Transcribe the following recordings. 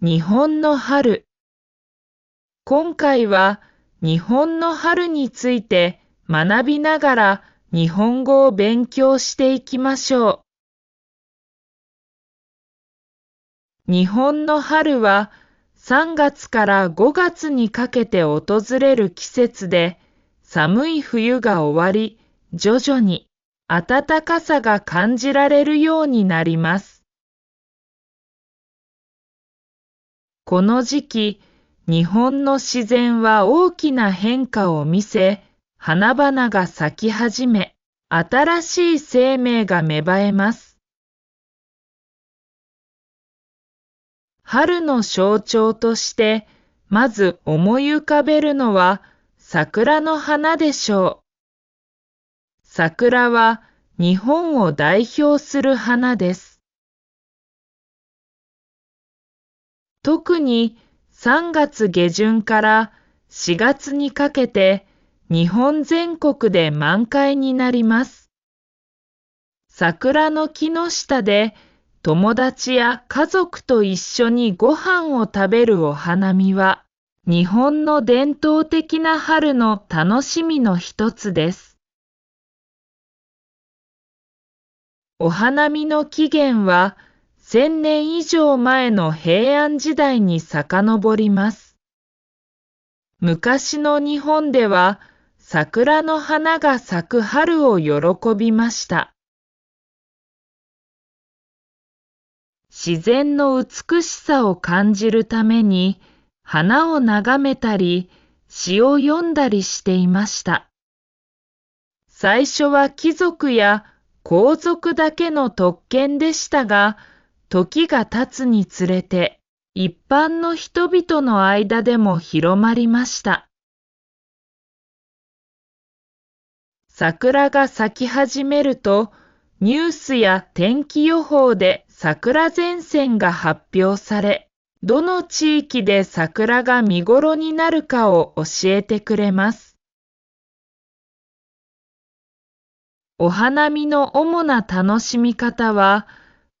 日本の春。今回は日本の春について学びながら日本語を勉強していきましょう。日本の春は3月から5月にかけて訪れる季節で、寒い冬が終わり、徐々に暖かさが感じられるようになります。この時期、日本の自然は大きな変化を見せ、花々が咲き始め、新しい生命が芽生えます。春の象徴として、まず思い浮かべるのは桜の花でしょう。桜は日本を代表する花です。特に3月下旬から4月にかけて日本全国で満開になります。桜の木の下で友達や家族と一緒にご飯を食べるお花見は日本の伝統的な春の楽しみの一つです。お花見の起源は1000年以上前の平安時代に遡ります。昔の日本では桜の花が咲く春を喜びました。自然の美しさを感じるために花を眺めたり詩を読んだりしていました。最初は貴族や皇族だけの特権でしたが、時が経つにつれて一般の人々の間でも広まりました。桜が咲き始めると、ニュースや天気予報で桜前線が発表され、どの地域で桜が見頃になるかを教えてくれます。お花見の主な楽しみ方は、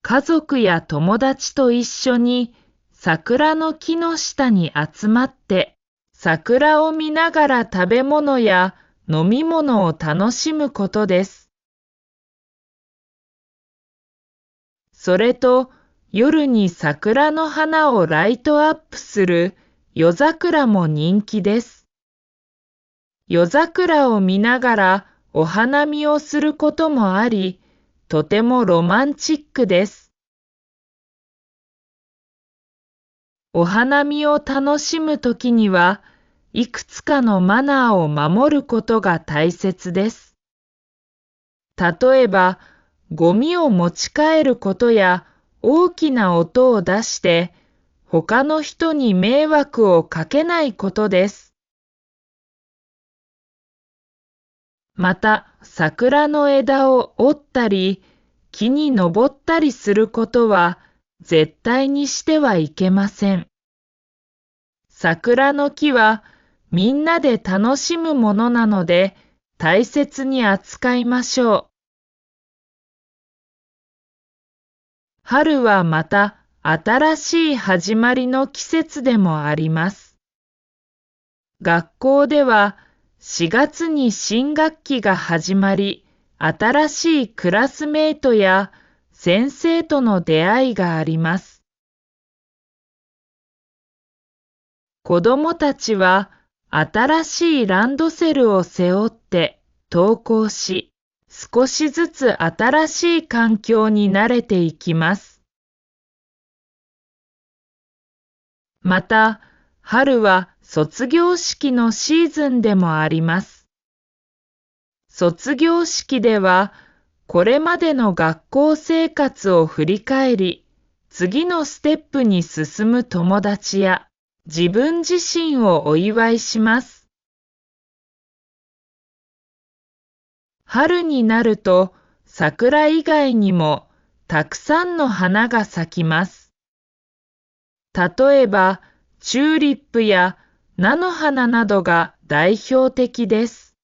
家族や友達と一緒に桜の木の下に集まって、桜を見ながら食べ物や飲み物を楽しむことです。それと、夜に桜の花をライトアップする夜桜も人気です。夜桜を見ながらお花見をすることもあり、とてもロマンチックです。お花見を楽しむときには、いくつかのマナーを守ることが大切です。例えば、ゴミを持ち帰ることや大きな音を出して他の人に迷惑をかけないことです。また、桜の枝を折ったり、木に登ったりすることは絶対にしてはいけません。桜の木はみんなで楽しむものなので大切に扱いましょう。春はまた新しい始まりの季節でもあります。学校では4月に新学期が始まり、新しいクラスメートや先生との出会いがあります。子供たちは新しいランドセルを背負って登校し、少しずつ新しい環境に慣れていきます。また、春は卒業式のシーズンでもあります。卒業式では、これまでの学校生活を振り返り、次のステップに進む友達や自分自身をお祝いします。春になると、桜以外にもたくさんの花が咲きます。例えば、チューリップや菜の花などが代表的です。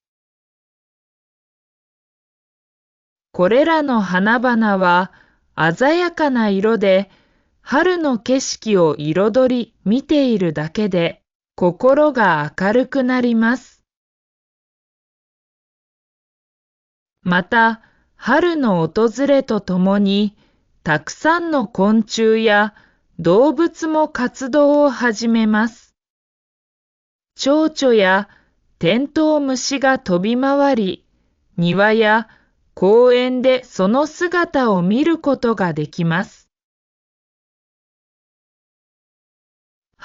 これらの花々は鮮やかな色で春の景色を彩り見ているだけで心が明るくなります。また、春の訪れとともに、たくさんの昆虫や動物も活動を始めます。蝶々やテントウムシが飛び回り、庭や公園でその姿を見ることができます。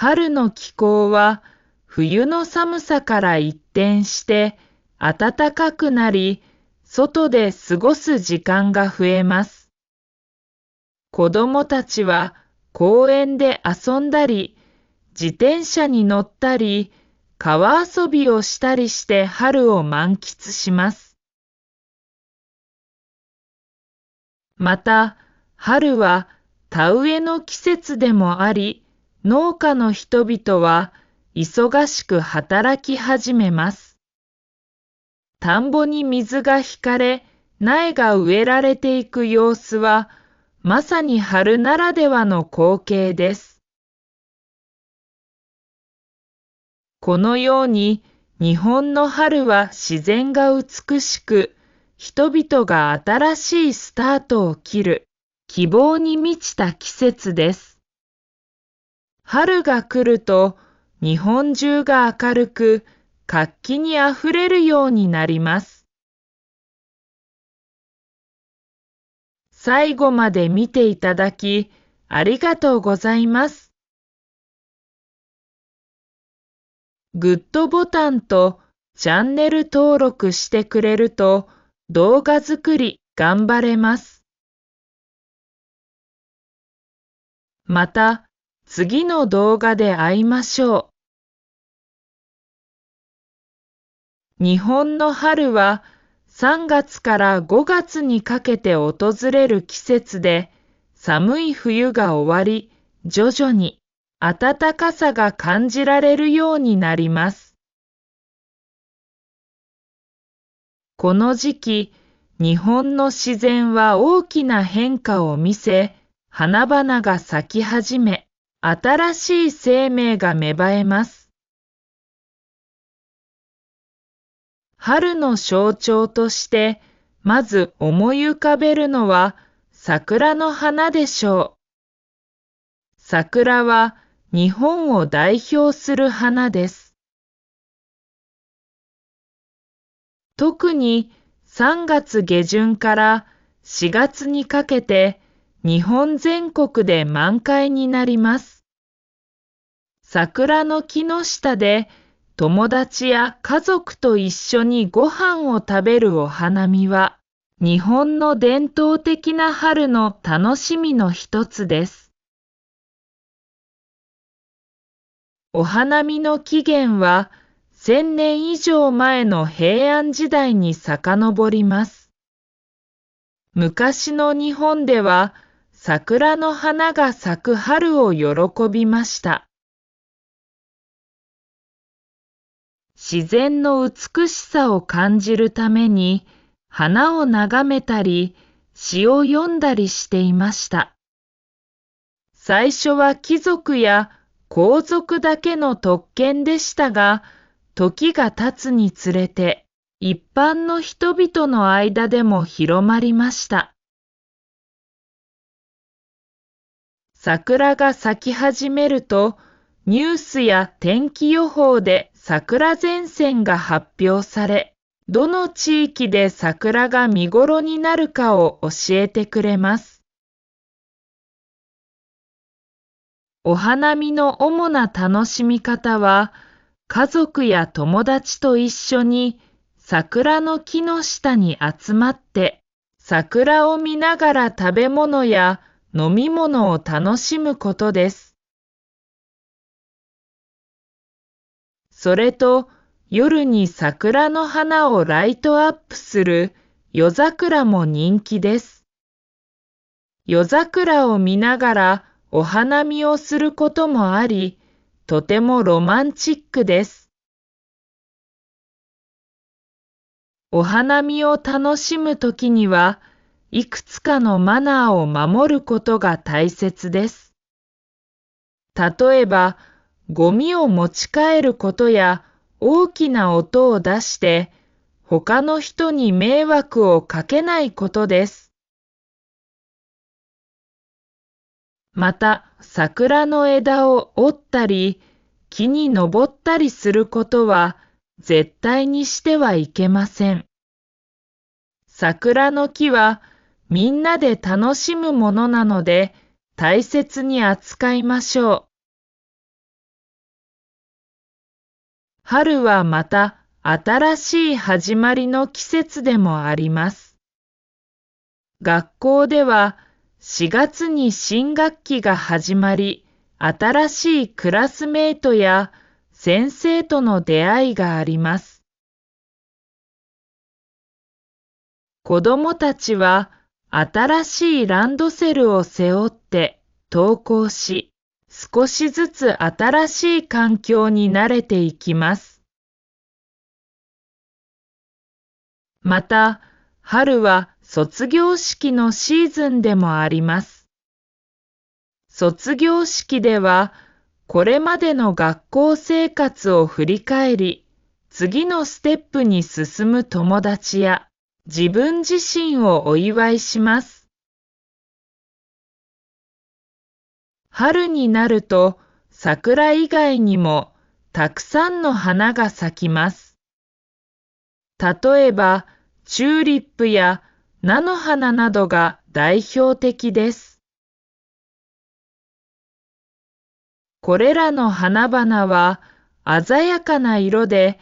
春の気候は冬の寒さから一転して暖かくなり、外で過ごす時間が増えます。子供たちは公園で遊んだり、自転車に乗ったり、川遊びをしたりして春を満喫します。また、春は田植えの季節でもあり、農家の人々は忙しく働き始めます。田んぼに水が引かれ、苗が植えられていく様子は、まさに春ならではの光景です。このように、日本の春は自然が美しく、人々が新しいスタートを切る、希望に満ちた季節です。春が来ると、日本中が明るく、活気にあふれるようになります。最後まで見ていただき、ありがとうございます。グッドボタンとチャンネル登録してくれると動画作り頑張れます。また次の動画で会いましょう。日本の春は3月から5月にかけて訪れる季節で、寒い冬が終わり、徐々に暖かさが感じられるようになります。この時期、日本の自然は大きな変化を見せ、花々が咲き始め、新しい生命が芽生えます。春の象徴として、まず思い浮かべるのは桜の花でしょう。桜は日本を代表する花です。特に3月下旬から4月にかけて日本全国で満開になります。桜の木の下で友達や家族と一緒にご飯を食べるお花見は日本の伝統的な春の楽しみの一つです。お花見の起源は1000年以上前の平安時代に遡ります。昔の日本では桜の花が咲く春を喜びました。自然の美しさを感じるために花を眺めたり詩を読んだりしていました。最初は貴族や皇族だけの特権でしたが、時が経つにつれて一般の人々の間でも広まりました。桜が咲き始めると、ニュースや天気予報で桜前線が発表され、どの地域で桜が見頃になるかを教えてくれます。お花見の主な楽しみ方は、家族や友達と一緒に桜の木の下に集まって、桜を見ながら食べ物や飲み物を楽しむことです。それと、夜に桜の花をライトアップする夜桜も人気です。夜桜を見ながらお花見をすることもあり、とてもロマンチックです。お花見を楽しむときには、いくつかのマナーを守ることが大切です。例えば、ゴミを持ち帰ることや大きな音を出して他の人に迷惑をかけないことです。また、桜の枝を折ったり、木に登ったりすることは絶対にしてはいけません。桜の木はみんなで楽しむものなので大切に扱いましょう。春はまた新しい始まりの季節でもあります。学校では4月に新学期が始まり、新しいクラスメートや先生との出会いがあります。子供たちは新しいランドセルを背負って登校し、少しずつ新しい環境に慣れていきます。また、春は卒業式のシーズンでもあります。卒業式では、これまでの学校生活を振り返り、次のステップに進む友達や自分自身をお祝いします。春になると、桜以外にもたくさんの花が咲きます。例えば、チューリップや菜の花などが代表的です。これらの花々は鮮やかな色で、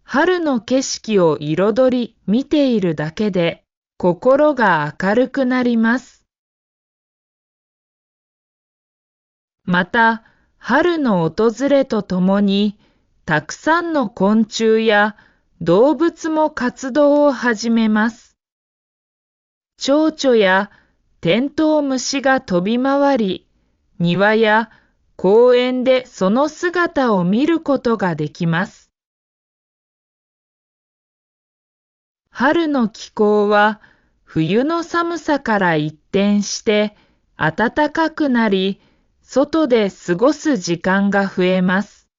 春の景色を彩り見ているだけで心が明るくなります。また、春の訪れとともに、たくさんの昆虫や動物も活動を始めます。蝶々やテントウムシが飛び回り、庭や公園でその姿を見ることができます。春の気候は冬の寒さから一転して暖かくなり、外で過ごす時間が増えます。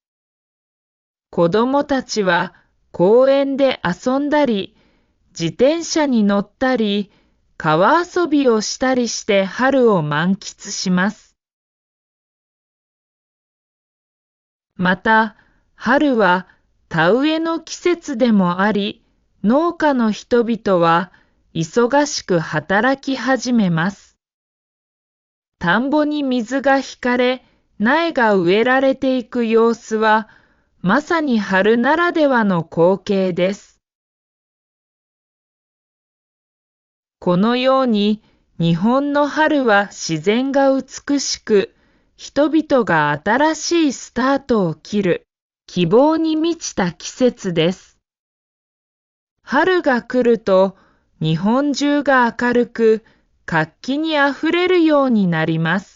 子供たちは公園で遊んだり、自転車に乗ったり、川遊びをしたりして春を満喫します。また、春は田植えの季節でもあり、農家の人々は忙しく働き始めます。田んぼに水が引かれ、苗が植えられていく様子は、まさに春ならではの光景です。このように日本の春は自然が美しく、人々が新しいスタートを切る希望に満ちた季節です。春が来ると日本中が明るく活気にあふれるようになります。